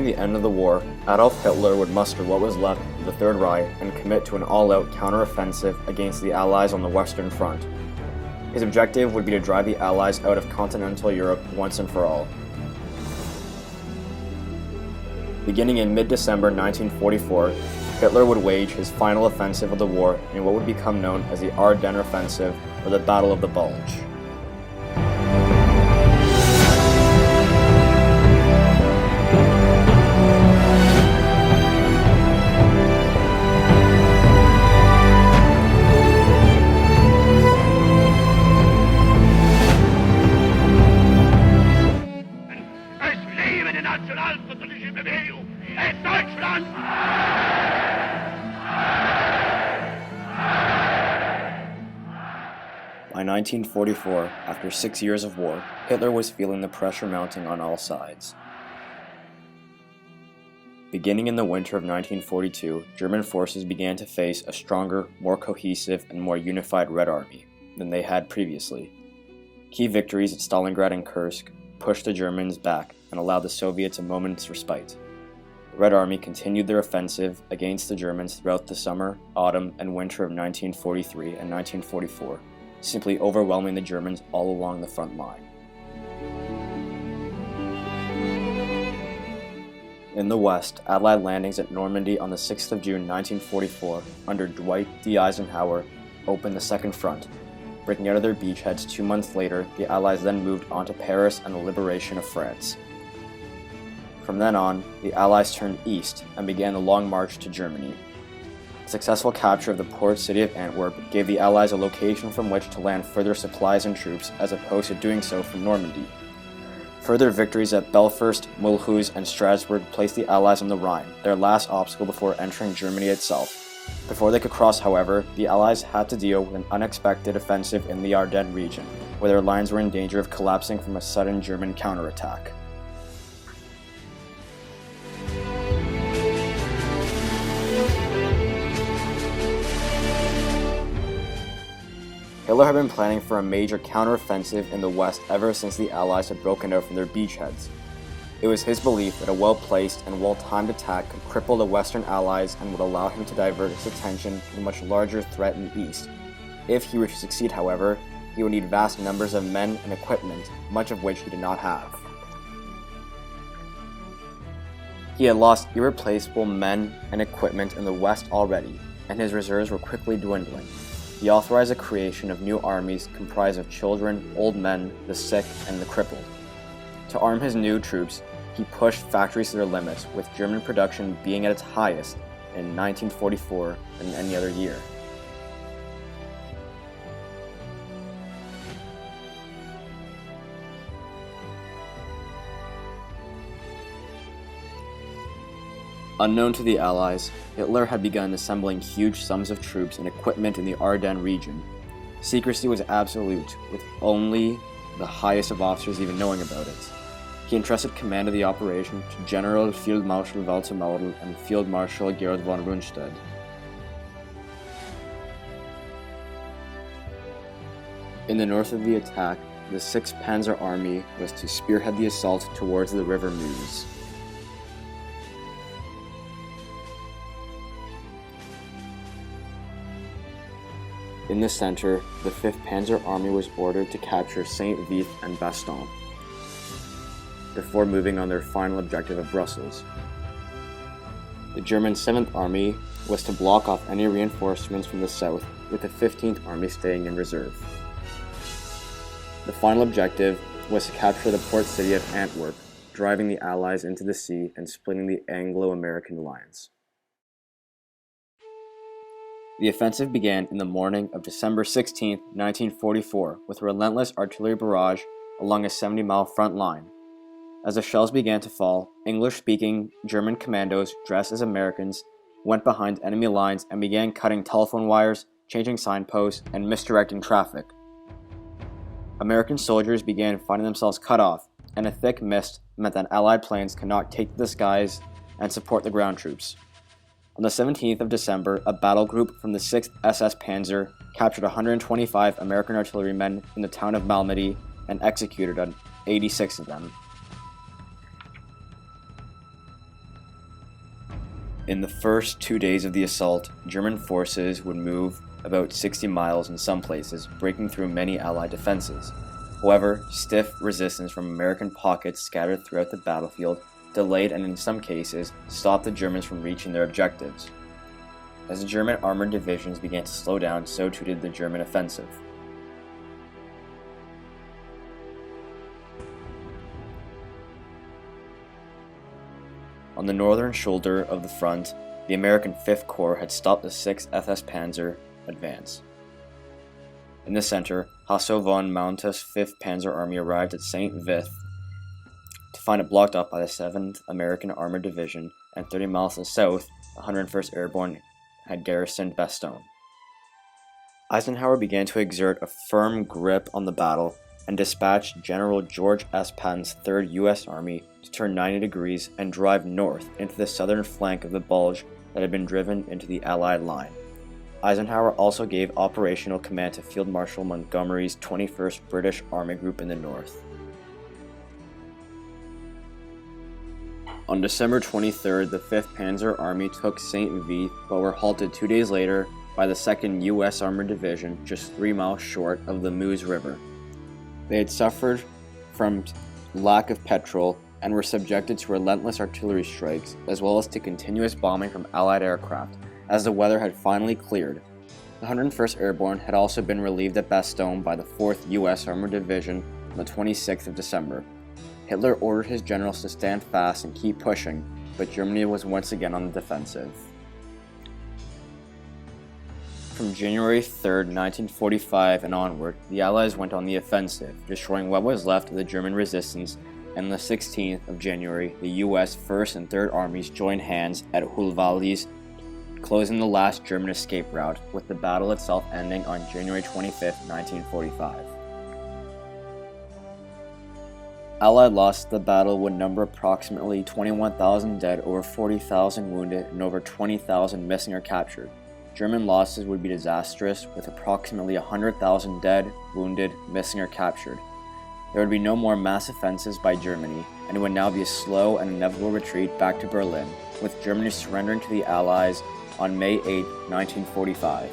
Nearing the end of the war, Adolf Hitler would muster what was left of the Third Reich and commit to an all-out counteroffensive against the Allies on the Western Front. His objective would be to drive the Allies out of continental Europe once and for all. Beginning in mid-December 1944, Hitler would wage his final offensive of the war in what would become known as the Ardennes Offensive, or the Battle of the Bulge. By 1944, after 6 years of war, Hitler was feeling the pressure mounting on all sides. Beginning in the winter of 1942, German forces began to face a stronger, more cohesive, and more unified Red Army than they had previously. Key victories at Stalingrad and Kursk pushed the Germans back and allowed the Soviets a moment's respite. The Red Army continued their offensive against the Germans throughout the summer, autumn, and winter of 1943 and 1944, simply overwhelming the Germans all along the front line. In the west, Allied landings at Normandy on the 6th of June 1944 under Dwight D. Eisenhower opened the Second Front. Breaking out of their beachheads 2 months later, the Allies then moved on to Paris and the liberation of France. From then on, the Allies turned east and began the long march to Germany. The successful capture of the port city of Antwerp gave the Allies a location from which to land further supplies and troops as opposed to doing so from Normandy. Further victories at Belfast, Mulhouse, and Strasbourg placed the Allies on the Rhine, their last obstacle before entering Germany itself. Before they could cross, however, the Allies had to deal with an unexpected offensive in the Ardennes region, where their lines were in danger of collapsing from a sudden German counterattack. Hitler had been planning for a major counteroffensive in the west ever since the Allies had broken out from their beachheads. It was his belief that a well-placed and well-timed attack could cripple the Western Allies and would allow him to divert his attention to the much larger threat in the east. If he were to succeed, however, he would need vast numbers of men and equipment, much of which he did not have. He had lost irreplaceable men and equipment in the west already, and his reserves were quickly dwindling. He authorized the creation of new armies comprised of children, old men, the sick, and the crippled. To arm his new troops, he pushed factories to their limits, with German production being at its highest in 1944 than any other year. Unknown to the Allies, Hitler had begun assembling huge sums of troops and equipment in the Ardennes region. Secrecy was absolute, with only the highest of officers even knowing about it. He entrusted command of the operation to General Fieldmarschall Walter Model and Field Marshal Gerhard von Rundstedt. In the north of the attack, the 6th Panzer Army was to spearhead the assault towards the River Meuse. In the center, the 5th Panzer Army was ordered to capture Saint-Vith and Bastogne, before moving on their final objective of Brussels. The German 7th Army was to block off any reinforcements from the south, with the 15th Army staying in reserve. The final objective was to capture the port city of Antwerp, driving the Allies into the sea and splitting the Anglo-American alliance. The offensive began in the morning of December 16, 1944, with a relentless artillery barrage along a 70-mile front line. As the shells began to fall, English-speaking German commandos dressed as Americans went behind enemy lines and began cutting telephone wires, changing signposts, and misdirecting traffic. American soldiers began finding themselves cut off, and a thick mist meant that Allied planes could not take to the skies and support the ground troops. On the 17th of December, a battle group from the 6th SS Panzer captured 125 American artillerymen in the town of Malmedy and executed 86 of them. In the first 2 days of the assault, German forces would move about 60 miles in some places, breaking through many Allied defenses. However, stiff resistance from American pockets scattered throughout the battlefield delayed and in some cases stopped the Germans from reaching their objectives. As the German armored divisions began to slow down, so too did the German offensive. On the northern shoulder of the front, the American 5th Corps had stopped the 6th SS Panzer advance. In the center, Hasso von Maunt's 5th Panzer Army arrived at St. Vith to find it blocked up by the 7th American Armored Division, and 30 miles to the south, the 101st Airborne had garrisoned Bastogne. Eisenhower began to exert a firm grip on the battle and dispatched General George S. Patton's 3rd U.S. Army to turn 90 degrees and drive north into the southern flank of the Bulge that had been driven into the Allied line. Eisenhower also gave operational command to Field Marshal Montgomery's 21st British Army Group in the north. On December 23rd, the 5th Panzer Army took St. Vith, but were halted 2 days later by the 2nd U.S. Armored Division just 3 miles short of the Meuse River. They had suffered from lack of petrol and were subjected to relentless artillery strikes, as well as to continuous bombing from Allied aircraft, as the weather had finally cleared. The 101st Airborne had also been relieved at Bastogne by the 4th U.S. Armored Division on the 26th of December. Hitler ordered his generals to stand fast and keep pushing, but Germany was once again on the defensive. From January 3, 1945 and onward, the Allies went on the offensive, destroying what was left of the German resistance, and on the 16th of January, the U.S. 1st and 3rd Armies joined hands at Hulwaldes, closing the last German escape route, with the battle itself ending on January 25, 1945. Allied losses of the battle would number approximately 21,000 dead, over 40,000 wounded, and over 20,000 missing or captured. German losses would be disastrous, with approximately 100,000 dead, wounded, missing or captured. There would be no more mass offensives by Germany, and it would now be a slow and inevitable retreat back to Berlin, with Germany surrendering to the Allies on May 8, 1945.